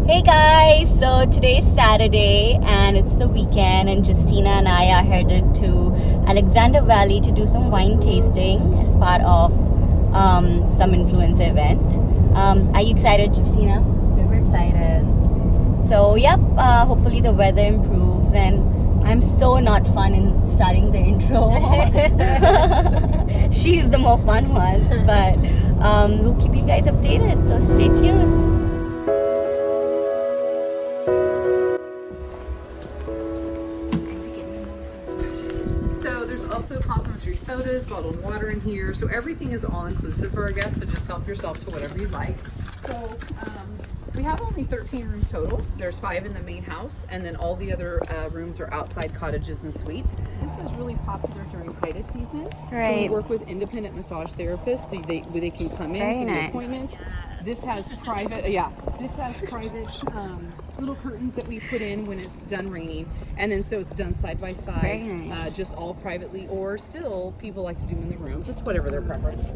Hey guys, so today's Saturday and it's the weekend, and Justina and I are headed to Alexander Valley to do some wine tasting as part of some influencer event. Are you excited, Justina? Super excited. So yep, hopefully the weather improves, and I'm so not fun in starting the intro. She's the more fun one, but we'll keep you guys updated, so stay tuned. So there's also complimentary sodas, bottled water in here. So everything is all inclusive for our guests. So just help yourself to whatever you like. So we have only 13 rooms total. There's 5 in the main house, and then all the other rooms are outside cottages and suites. This is really popular during height of season. Right. So we work with independent massage therapists, so they can come in Very for nice. appointments. This has private, little curtains that we put in when it's done raining, and then so it's done side by side. Very nice. Just all privately, or still people like to do in the rooms. It's whatever their preference.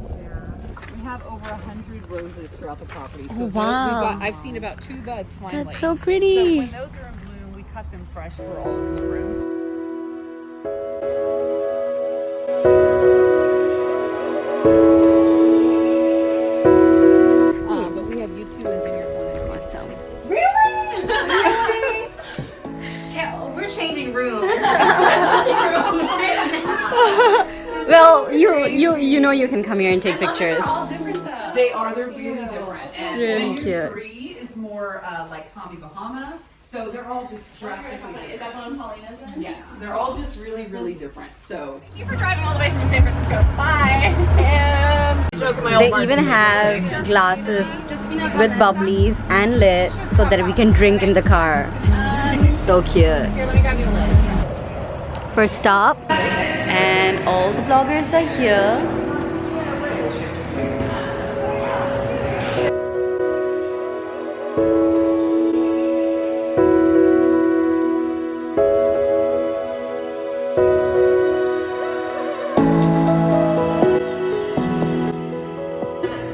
We have over 100 roses throughout the property. So wow. I've seen about 2 buds finally. That's so pretty. So when those are in bloom, we cut them fresh for all over the rooms. But we have U2 and Vineyard 1 and 2. Awesome. Really? Yeah, we're changing rooms. Well, you know you can come here and take pictures. They're all different though. They are. They're really different. And Really Vineyard cute. 3 is more like Tommy Bahama. So they're all just drastically different. Is that the one Paulina's in? Yes, they're all just really, really different. So Thank you for driving all the way from San Francisco. Bye. They even have glasses with bubblies and lid so that we can drink in the car. So cute. Here, let me grab you a lid. First stop, and all the vloggers are here.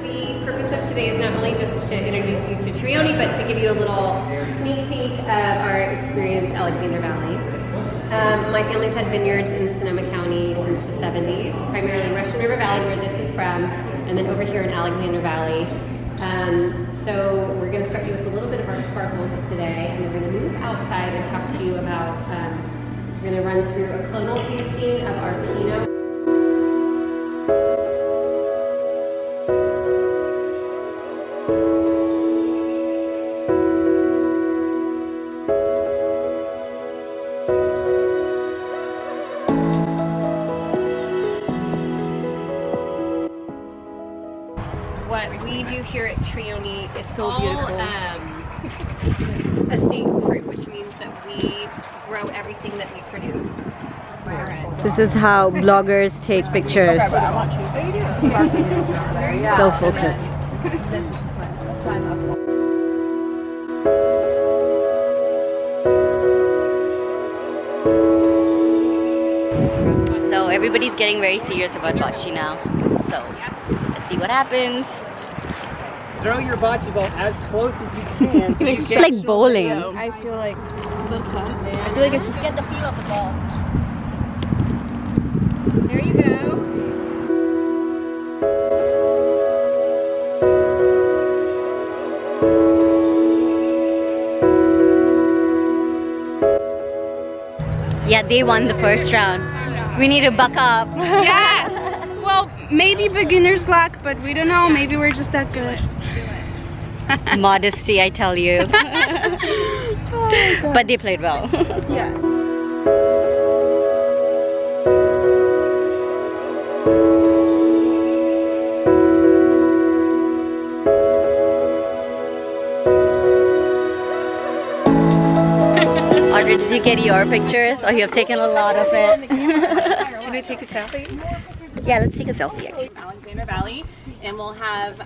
The purpose of today is not only just to introduce you to Trione, but to give you a little sneak peek of our experience in Alexander Valley. My family's had vineyards in Sonoma County since the 70s, primarily Russian River Valley, where this is from, and then over here in Alexander Valley. So we're going to start you with a little bit of our sparkles today, and then we're going to move outside and talk to you about, we're going to run through a clonal tasting of our Pinot. What we do here at Trione is So all beautiful. estate fruit, which means that we grow everything that we produce. This is how bloggers take pictures. So focused. So everybody's getting very serious about BOCCE now. So let's see what happens. Throw your bocce ball as close as you can. It's like bowling. I feel like I feel like it's just get the feel of the ball. There you go. Yeah, they won the first round. We need to buck up. yes. Well, maybe beginner's luck, but we don't know. Maybe we're just that good. Modesty, I tell you. But they played well. Yes. Audrey, did you get your pictures, or you have taken a lot of it? Can we take a selfie? Yeah, let's take a selfie actually. Alexander Valley, and we'll have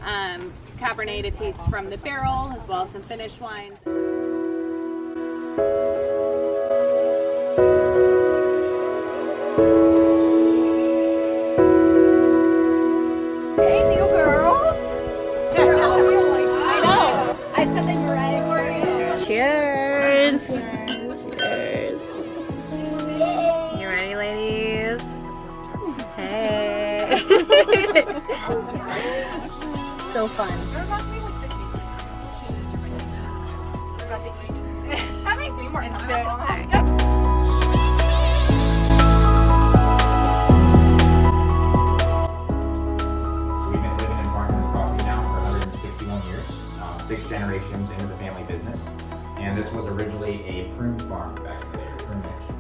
Cabernet to taste from the barrel, as well as some finished wines. Hey, new girls. They're all real like I know. I said they were ready for you. Cheers! Cheers! You ready, ladies? Hey! So fun. That makes me more interested. We've been living and farming this property now for 161 years, 6 generations into the family business. And this was originally a prune farm back in the day, a prune mansion.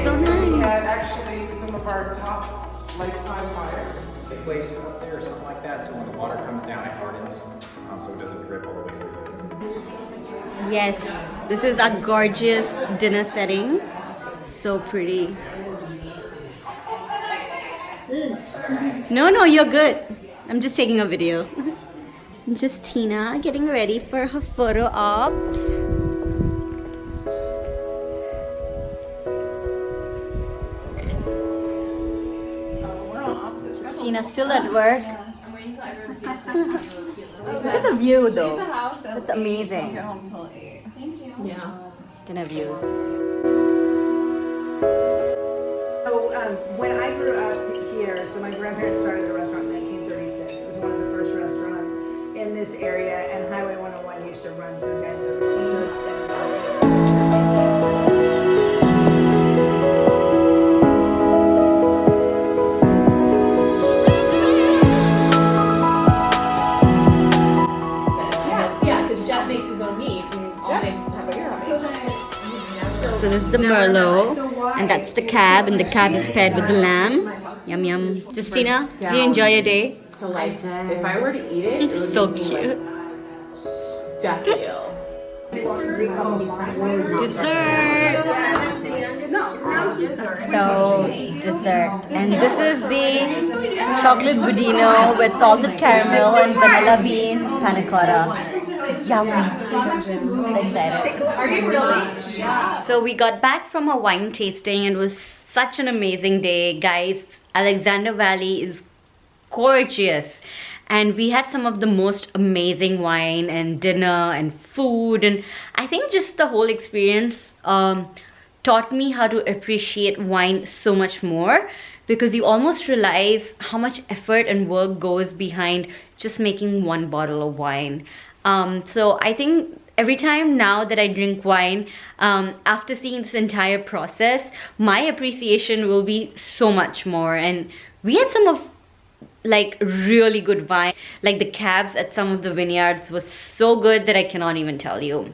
So nice. We had actually some of our top lifetime buyers. A place up there or something like that, so when the water comes down, it hardens, so it doesn't drip all the way through. Yes, this is a gorgeous dinner setting. So pretty. No, you're good. I'm just taking a video. Justina getting ready for her photo ops. Justina's still at work. Look at the view though. That's amazing. Yeah. Dinner views. So when I grew up here, so my grandparents started the restaurant in 1936. It was one of the first restaurants in this area, and Highway 101 used to run through guys So this is the Merlot, and that's the cab, and the cab is paired with the lamb. Yum yum. Justina, did you enjoy your day? So like, if I were to eat it, it would So be cute. like death. Dessert. So dessert, and this is the chocolate budino with salted caramel and vanilla bean panna cotta. Yum. So excited. Are you really? So we got back from a wine tasting and it was such an amazing day, guys. Alexander Valley is gorgeous, and we had some of the most amazing wine and dinner and food, and I think just the whole experience taught me how to appreciate wine so much more, because you almost realize how much effort and work goes behind just making one bottle of wine. So I think every time now that I drink wine, after seeing this entire process, my appreciation will be so much more. And we had some of like really good wine, like the cabs at some of the vineyards was so good that I cannot even tell you.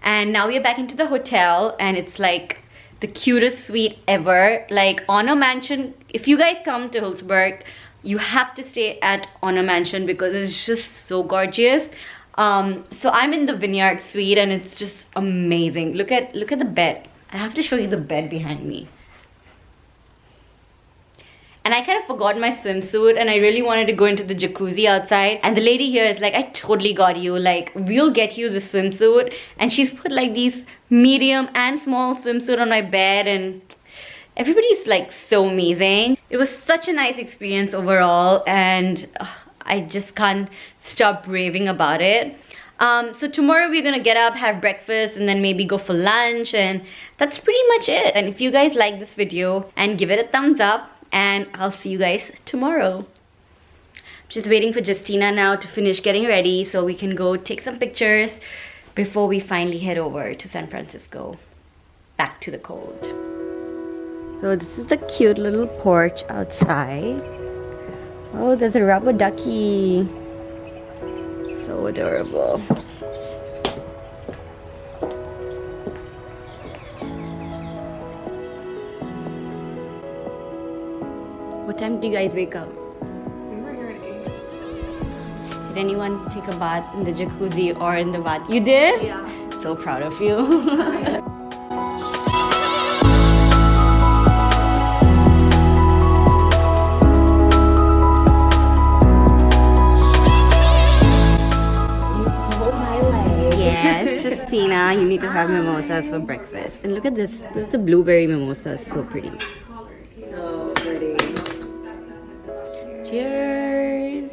And now we are back into the hotel, and it's like the cutest suite ever. Like Honor Mansion, if you guys come to Healdsburg, you have to stay at Honor Mansion because it's just so gorgeous. So I'm in the vineyard suite, and it's just amazing. Look at the bed. I have to show you the bed behind me. And I kind of forgot my swimsuit, and I really wanted to go into the jacuzzi outside, and the lady here is like, I totally got you, like we'll get you the swimsuit. And she's put like these medium and small swimsuit on my bed, and everybody's like so amazing. It was such a nice experience overall, and I just can't stop raving about it. So tomorrow we're gonna get up, have breakfast, and then maybe go for lunch, and that's pretty much it. And if you guys like this video, and give it a thumbs up, and I'll see you guys tomorrow. Just waiting for Justina now to finish getting ready so we can go take some pictures before we finally head over to San Francisco, back to the cold. So this is the cute little porch outside. Oh, there's a rubber ducky. So adorable. What time do you guys wake up? We were here at 8. Did anyone take a bath in the jacuzzi or in the bath? You did? Yeah. So proud of you. Yes, Justina, you need to have mimosas for breakfast. And look at this. This is the blueberry mimosa. So pretty. So pretty. Cheers.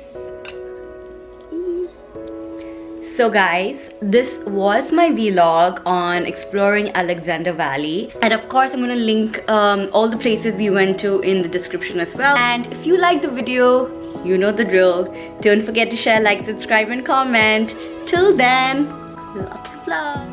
So guys, this was my vlog on exploring Alexander Valley, and of course I'm gonna link all the places we went to in the description as well. And if you like the video, you know the drill. Don't forget to share, like, subscribe and comment. Till then, lots of love.